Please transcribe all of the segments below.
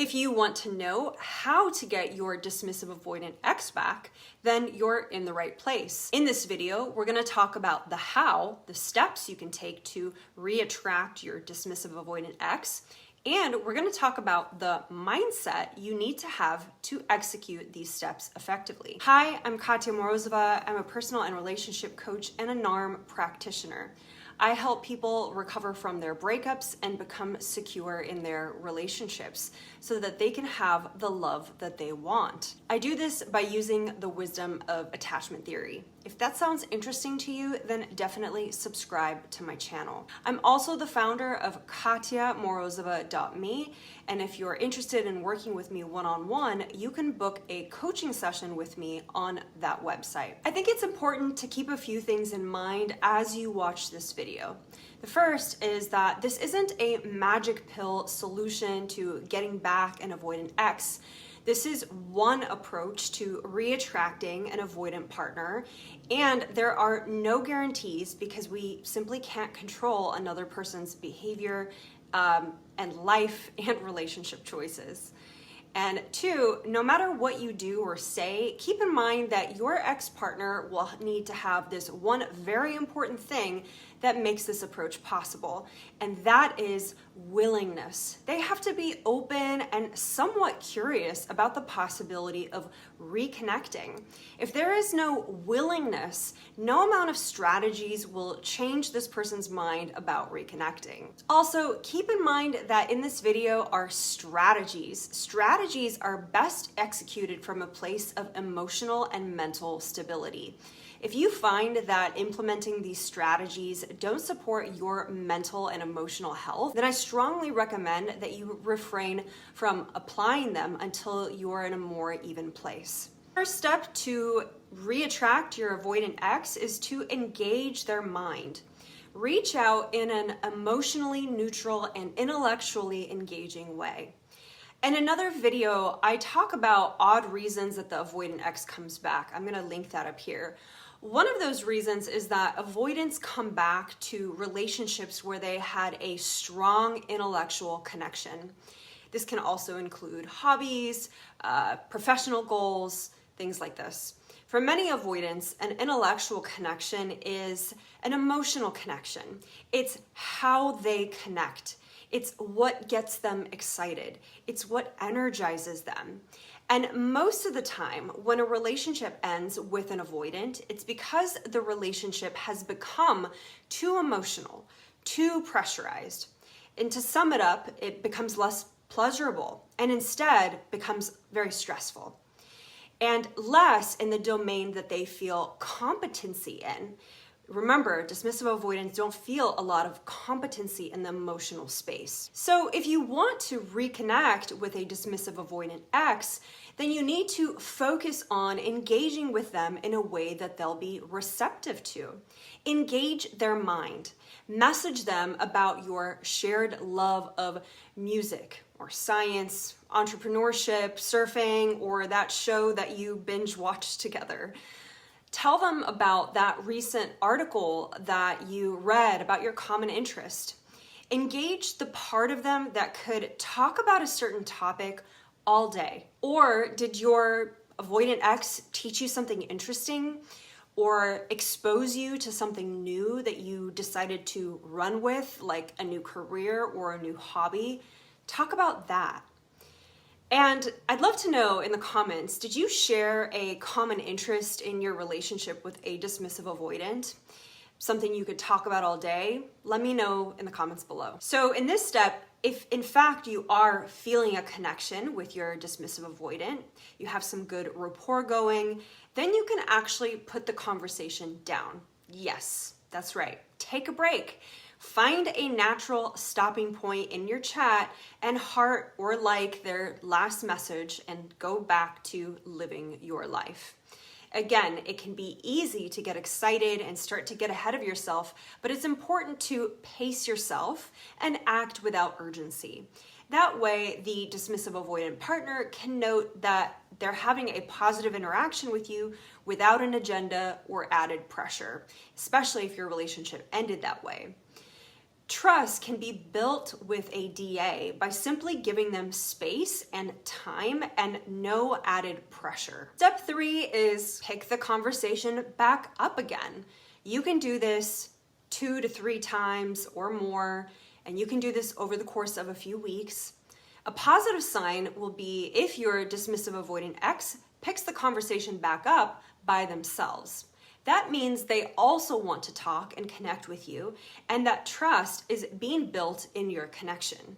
If you want to know how to get your dismissive avoidant ex back, then you're in the right place. In this video, we're going to talk about the how, the steps you can take to reattract your dismissive avoidant ex, and we're going to talk about the mindset you need to have to execute these steps effectively. Hi, I'm Katya Morozova. I'm a personal and relationship coach and a NARM practitioner. I help people recover from their breakups and become secure in their relationships so that they can have the love that they want. I do this by using the wisdom of attachment theory. If that sounds interesting to you, then definitely subscribe to my channel. I'm also the founder of KatyaMorozova.me, and if you're interested in working with me one-on-one, you can book a coaching session with me on that website. I think it's important to keep a few things in mind as you watch this video. The first is that this isn't a magic pill solution to getting back an avoidant ex. This is one approach to reattracting an avoidant partner, and there are no guarantees because we simply can't control another person's behavior and life and relationship choices. And two, no matter what you do or say, keep in mind that your ex-partner will need to have this one very important thing that makes this approach possible, and that is willingness. They have to be open and somewhat curious about the possibility of reconnecting. If there is no willingness, no amount of strategies will change this person's mind about reconnecting. Also, keep in mind that in this video are strategies. Strategies are best executed from a place of emotional and mental stability. If you find that implementing these strategies don't support your mental and emotional health, then I strongly recommend that you refrain from applying them until you're in a more even place. First step to reattract your avoidant ex is to engage their mind. Reach out in an emotionally neutral and intellectually engaging way. In another video, I talk about odd reasons that the avoidant ex comes back. I'm going to link that up here. One of those reasons is that avoidants come back to relationships where they had a strong intellectual connection. This can also include hobbies, professional goals, things like this. For many avoidants, an intellectual connection is an emotional connection. It's how they connect. It's what gets them excited. It's what energizes them. And most of the time, when a relationship ends with an avoidant, it's because the relationship has become too emotional, too pressurized. And to sum it up, it becomes less pleasurable and instead becomes very stressful. And less in the domain that they feel competency in. Remember, dismissive avoidants don't feel a lot of competency in the emotional space. So if you want to reconnect with a dismissive avoidant ex, then you need to focus on engaging with them in a way that they'll be receptive to. Engage their mind. Message them about your shared love of music or science, entrepreneurship, surfing, or that show that you binge watched together. Tell them about that recent article that you read about your common interest. Engage the part of them that could talk about a certain topic all day. Or did your avoidant ex teach you something interesting or expose you to something new that you decided to run with, like a new career or a new hobby? Talk about that. And I'd love to know in the comments, did you share a common interest in your relationship with a dismissive avoidant? Something you could talk about all day? Let me know in the comments below. So in this step, if in fact you are feeling a connection with your dismissive avoidant, you have some good rapport going, then you can actually put the conversation down. Yes, that's right. Take a break. Find a natural stopping point in your chat and heart or like their last message and go back to living your life. Again, it can be easy to get excited and start to get ahead of yourself, but it's important to pace yourself and act without urgency. That way, the dismissive avoidant partner can note that they're having a positive interaction with you without an agenda or added pressure, especially if your relationship ended that way. Trust can be built with a DA by simply giving them space and time and no added pressure. Step 3 is pick the conversation back up again. You can do this 2 to 3 times or more, and you can do this over the course of a few weeks. A positive sign will be if your dismissive avoidant ex picks the conversation back up by themselves. That means they also want to talk and connect with you, and that trust is being built in your connection.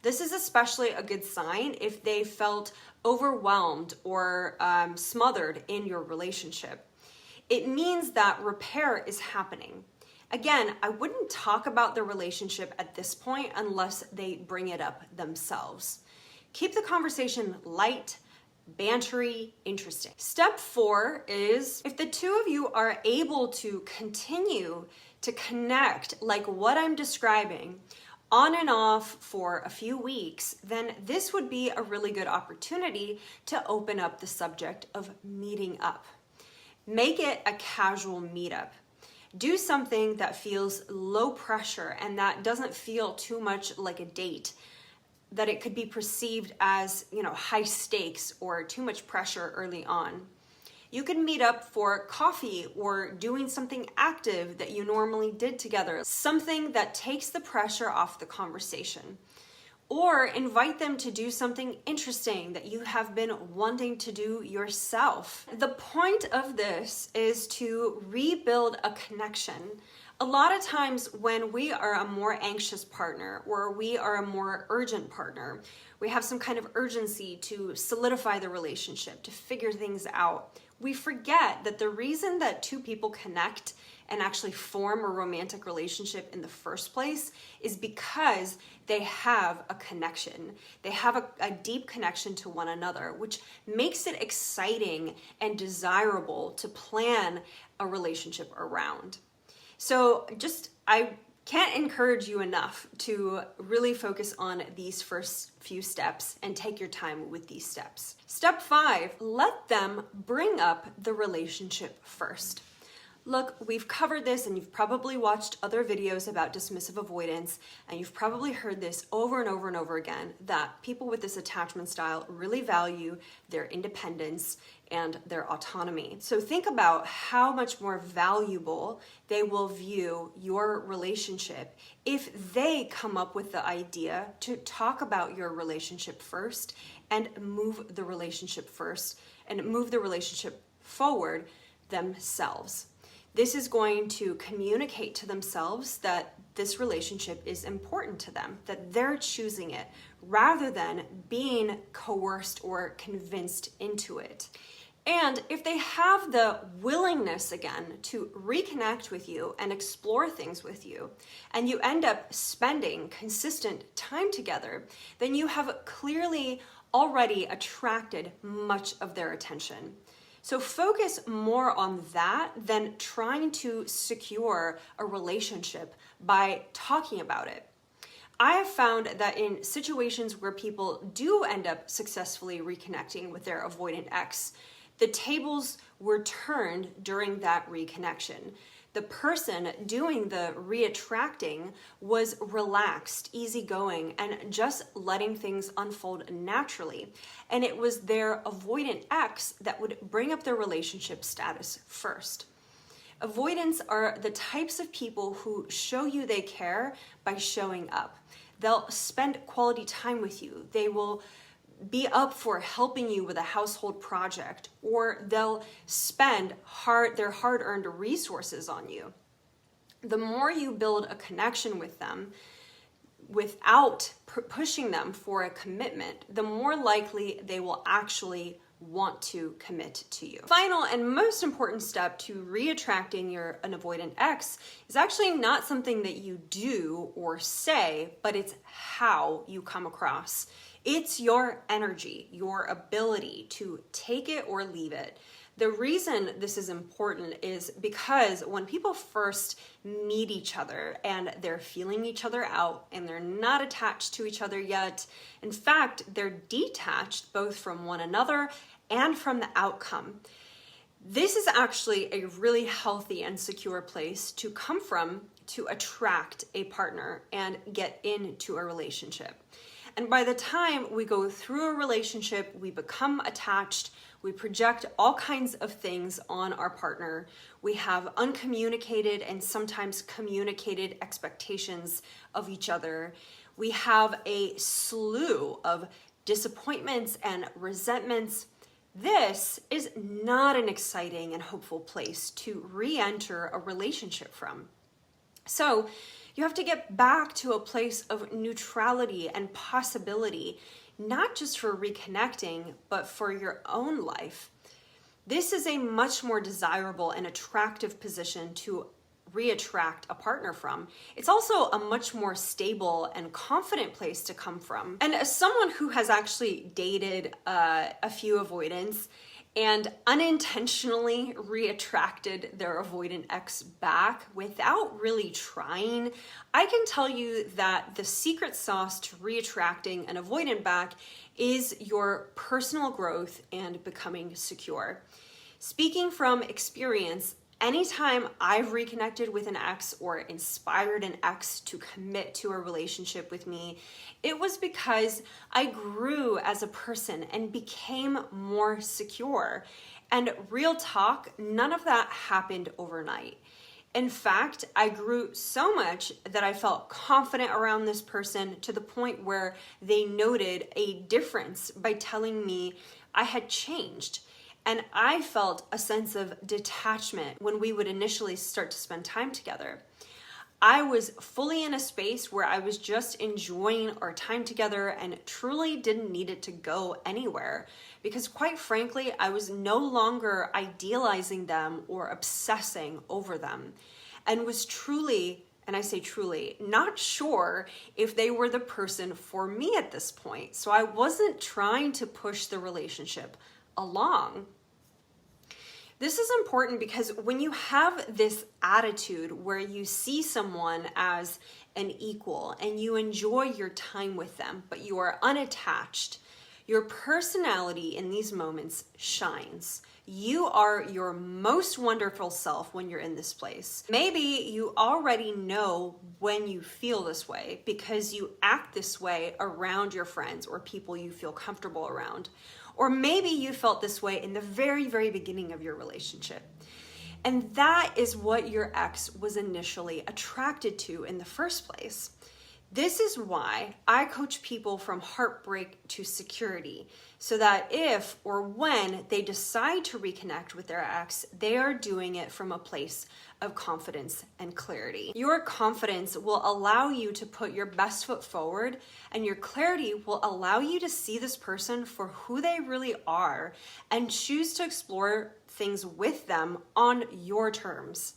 This is especially a good sign if they felt overwhelmed or smothered in your relationship. It means that repair is happening. Again, I wouldn't talk about the relationship at this point unless they bring it up themselves. Keep the conversation light, bantery, interesting. Step 4 is if the two of you are able to continue to connect like what I'm describing on and off for a few weeks, then this would be a really good opportunity to open up the subject of meeting up. Make it a casual meetup. Do something that feels low pressure and that doesn't feel too much like a date, that it could be perceived as, high stakes or too much pressure early on. You can meet up for coffee or doing something active that you normally did together, something that takes the pressure off the conversation. Or invite them to do something interesting that you have been wanting to do yourself. The point of this is to rebuild a connection. A lot of times when we are a more anxious partner or we are a more urgent partner, we have some kind of urgency to solidify the relationship, to figure things out. We forget that the reason that two people connect and actually form a romantic relationship in the first place is because they have a connection. They have a deep connection to one another, which makes it exciting and desirable to plan a relationship around. So I can't encourage you enough to really focus on these first few steps and take your time with these steps. Step 5, let them bring up the relationship first. Look, we've covered this and you've probably watched other videos about dismissive avoidance, and you've probably heard this over and over and over again, that people with this attachment style really value their independence and their autonomy. So think about how much more valuable they will view your relationship if they come up with the idea to talk about your relationship first and move the relationship forward themselves. This is going to communicate to themselves that this relationship is important to them, that they're choosing it rather than being coerced or convinced into it. And if they have the willingness again to reconnect with you and explore things with you, and you end up spending consistent time together, then you have clearly already attracted much of their attention. So focus more on that than trying to secure a relationship by talking about it. I have found that in situations where people do end up successfully reconnecting with their avoidant ex, the tables were turned during that reconnection. The person doing the reattracting was relaxed, easygoing, and just letting things unfold naturally. And it was their avoidant ex that would bring up their relationship status first. Avoidants are the types of people who show you they care by showing up. They'll spend quality time with you. They will be up for helping you with a household project, or they'll spend their hard-earned resources on you. The more you build a connection with them without pushing them for a commitment, the more likely they will actually want to commit to you. Final and most important step to reattracting an avoidant ex is actually not something that you do or say, but it's how you come across. It's your energy, your ability to take it or leave it. The reason this is important is because when people first meet each other and they're feeling each other out and they're not attached to each other yet, in fact, they're detached both from one another and from the outcome. This is actually a really healthy and secure place to come from to attract a partner and get into a relationship. And by the time we go through a relationship, we become attached, we project all kinds of things on our partner. We have uncommunicated and sometimes communicated expectations of each other. We have a slew of disappointments and resentments. This is not an exciting and hopeful place to re-enter a relationship from. So you have to get back to a place of neutrality and possibility, not just for reconnecting, but for your own life. This is a much more desirable and attractive position to re-attract a partner from. It's also a much more stable and confident place to come from. And as someone who has actually dated a few avoidants and unintentionally re-attracted their avoidant ex back without really trying, I can tell you that the secret sauce to re-attracting an avoidant back is your personal growth and becoming secure. Speaking from experience, anytime I've reconnected with an ex or inspired an ex to commit to a relationship with me, it was because I grew as a person and became more secure. And real talk, none of that happened overnight. In fact, I grew so much that I felt confident around this person to the point where they noted a difference by telling me I had changed. And I felt a sense of detachment when we would initially start to spend time together. I was fully in a space where I was just enjoying our time together and truly didn't need it to go anywhere, because quite frankly, I was no longer idealizing them or obsessing over them, and was truly, and I say truly, not sure if they were the person for me at this point. So I wasn't trying to push the relationship along. This is important because when you have this attitude where you see someone as an equal and you enjoy your time with them, but you are unattached, your personality in these moments shines. You are your most wonderful self when you're in this place. Maybe you already know when you feel this way because you act this way around your friends or people you feel comfortable around. Or maybe you felt this way in the very, very beginning of your relationship. And that is what your ex was initially attracted to in the first place. This is why I coach people from heartbreak to security, so that if or when they decide to reconnect with their ex, they are doing it from a place of confidence and clarity. Your confidence will allow you to put your best foot forward, and your clarity will allow you to see this person for who they really are and choose to explore things with them on your terms.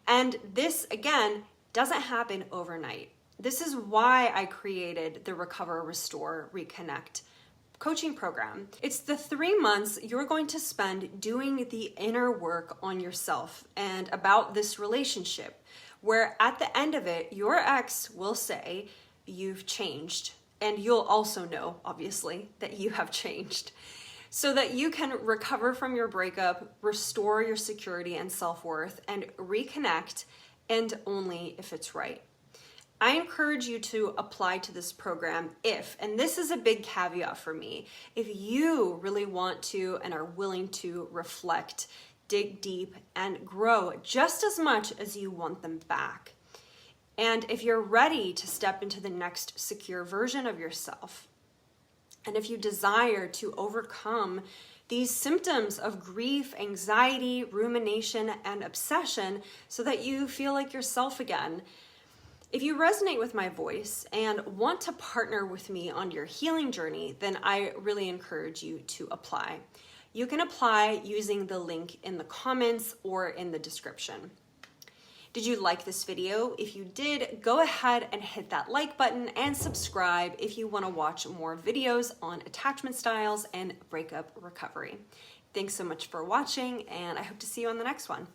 And this, again, doesn't happen overnight. This is why I created the Recover, Restore, Reconnect coaching program. It's the 3 months you're going to spend doing the inner work on yourself and about this relationship, where at the end of it, your ex will say, you've changed. And you'll also know, obviously, that you have changed, so that you can recover from your breakup, restore your security and self-worth, and reconnect, and only if it's right. I encourage you to apply to this program if, and this is a big caveat for me, if you really want to and are willing to reflect, dig deep, and grow just as much as you want them back. And if you're ready to step into the next secure version of yourself, and if you desire to overcome these symptoms of grief, anxiety, rumination, and obsession so that you feel like yourself again. If you resonate with my voice and want to partner with me on your healing journey, then I really encourage you to apply. You can apply using the link in the comments or in the description. Did you like this video? If you did, go ahead and hit that like button and subscribe if you want to watch more videos on attachment styles and breakup recovery. Thanks so much for watching, and I hope to see you on the next one.